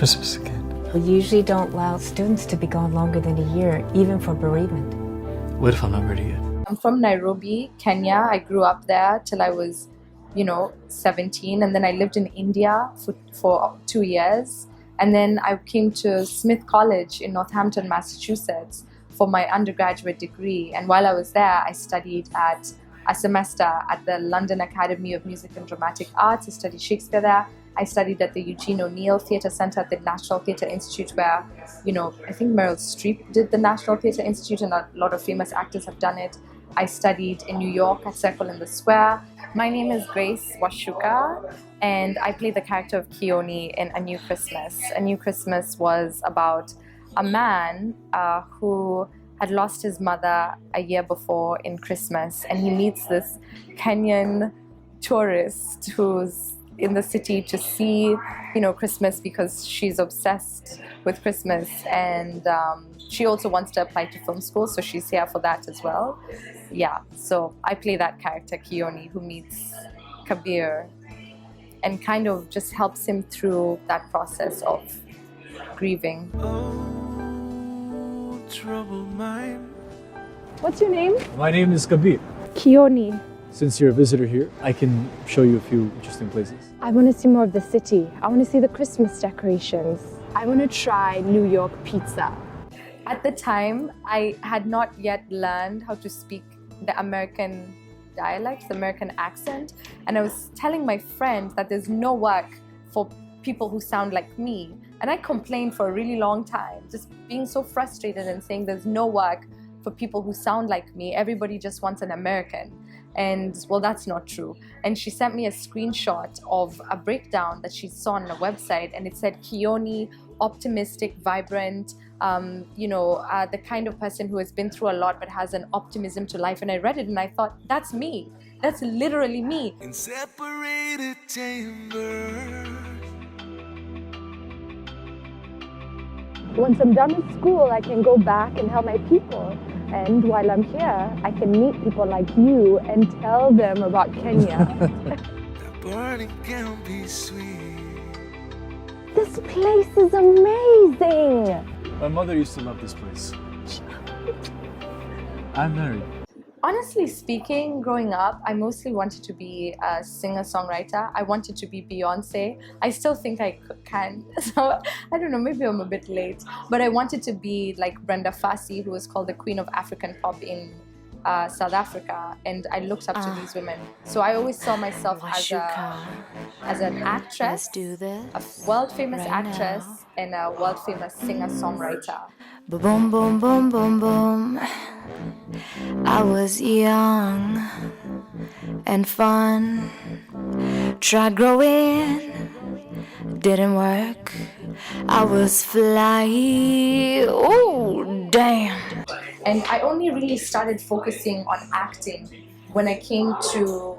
Christmas again. We usually don't allow students to be gone longer than a year, even for bereavement. What if I'm not ready yet? I'm from Nairobi, Kenya. I grew up there till I was, 17. And then I lived in India for 2 years. And then I came to Smith College in Northampton, Massachusetts for my undergraduate degree. And while I was there, I studied at a semester at the London Academy of Music and Dramatic Arts. I studied Shakespeare there. I studied at the Eugene O'Neill Theatre Centre at the National Theatre Institute where, I think Meryl Streep did the National Theatre Institute and a lot of famous actors have done it. I studied in New York at Circle in the Square. My name is Saiff2019Wacuka and I play the character of Keone in A New Christmas. A New Christmas was about a man who had lost his mother a year before in Christmas, and he meets this Kenyan tourist who's in the city to see, Christmas because she's obsessed with Christmas, and she also wants to apply to film school, so she's here for that as well. Yeah, so I play that character, Keone, who meets Kabir and kind of just helps him through that process of grieving. Troubled mind. What's your name? My name is Kabir. Keone. Since you're a visitor here, I can show you a few interesting places. I want to see more of the city. I want to see the Christmas decorations. I want to try New York pizza. At the time, I had not yet learned how to speak the American dialect, the American accent, and I was telling my friend that there's no work for people who sound like me. And I complained for a really long time, just being so frustrated and saying there's no work for people who sound like me. Everybody just wants an American. And well, that's not true. And she sent me a screenshot of a breakdown that she saw on a website, and it said Keone, optimistic, vibrant, the kind of person who has been through a lot but has an optimism to life. And I read it and I thought, that's me. That's literally me. In separated chambers. Once I'm done with school, I can go back and help my people. And while I'm here, I can meet people like you and tell them about Kenya. The burning can be sweet. This place is amazing! My mother used to love this place. I'm married. Honestly speaking, growing up, I mostly wanted to be a singer-songwriter. I wanted to be Beyonce. I still think I can. So, I don't know, maybe I'm a bit late. But I wanted to be like Brenda Fassie, who was called the Queen of African Pop in South Africa. And I looked up to these women. So I always saw myself as an actress, Let's do this a world-famous right actress, now. and a world-famous singer-songwriter. Boom, boom, boom, boom, boom. I was young and fun. Tried growing, didn't work. I was fly. Oh, damn. And I only really started focusing on acting when I came to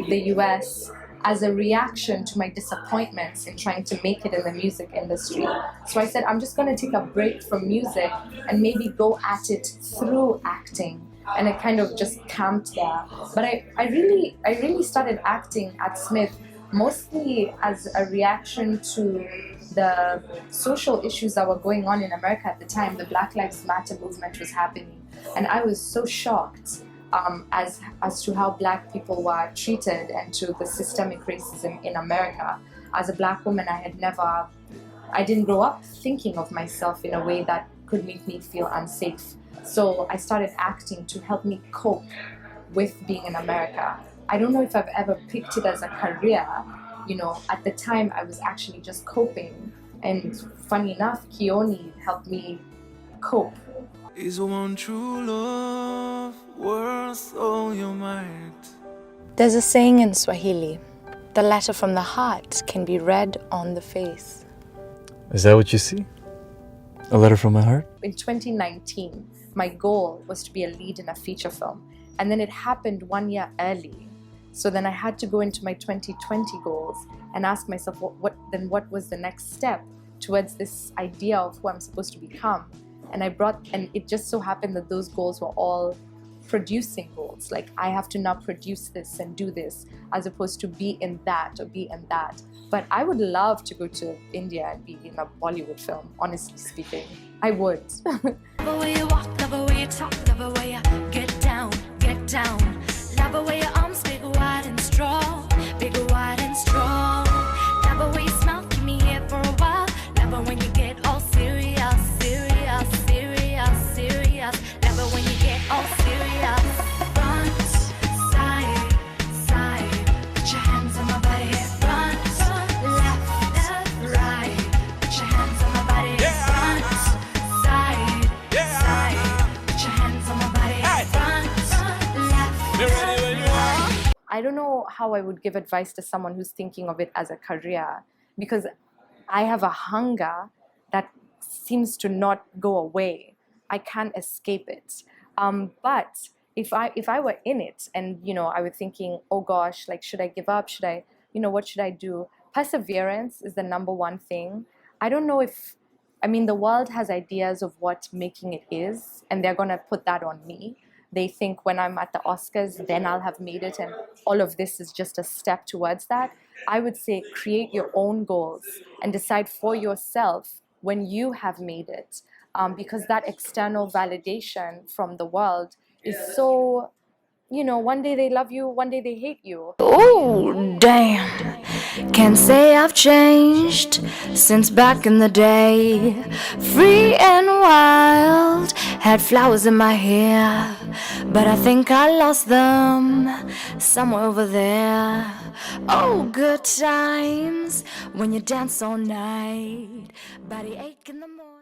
the US as a reaction to my disappointments in trying to make it in the music industry. So I said, I'm just going to take a break from music and maybe go at it through acting. And I kind of just camped there. But I really started acting at Smith mostly as a reaction to the social issues that were going on in America at the time. The Black Lives Matter movement was happening. And I was so shocked as to how Black people were treated and to the systemic racism in America. As a Black woman, I didn't grow up thinking of myself in a way that could make me feel unsafe. So I started acting to help me cope with being in America. I don't know if I've ever picked it as a career. At the time I was actually just coping. And funny enough, Keone helped me cope. Is one true love worth all your might? There's a saying in Swahili, the letter from the heart can be read on the face. Is that what you see? A letter from my heart? In 2019, my goal was to be a lead in a feature film. And then it happened 1 year early. So then I had to go into my 2020 goals and ask myself, what was the next step towards this idea of who I'm supposed to become? And it just so happened that those goals were all producing goals. Like, I have to now produce this and do this, as opposed to be in that or be in that. But I would love to go to India and be in a Bollywood film, honestly speaking. I would. Love the way you walk, love the way you talk, love the way you get down, get down. Love the way your arms big, wide and strong, big, wide and strong. Love the way you smile, keep me here for a while. Love it when you get all serious, serious, serious, serious. Love it when you get all serious. Front, side, side. Put your hands on my body. Front, left, right. Put your hands on my body. Front, side, side. Put your hands on my body. Front, left. I don't know how I would give advice to someone who's thinking of it as a career, because I have a hunger that seems to not go away. I can't escape it. But if I were in it and, you know, I was thinking, oh gosh, like, should I give up? Should I, you know, what should I do? Perseverance is the number one thing. I don't know if, I mean, the world has ideas of what making it is, and they're going to put that on me. They think when I'm at the Oscars, then I'll have made it, and all of this is just a step towards that. I would say create your own goals and decide for yourself when you have made it, because that external validation from the world is so, you know, one day they love you, one day they hate you. Oh, damn. Can't say I've changed since back in the day. Free and wild, had flowers in my hair, but I think I lost them somewhere over there. Oh, good times when you dance all night, body ache in the morning.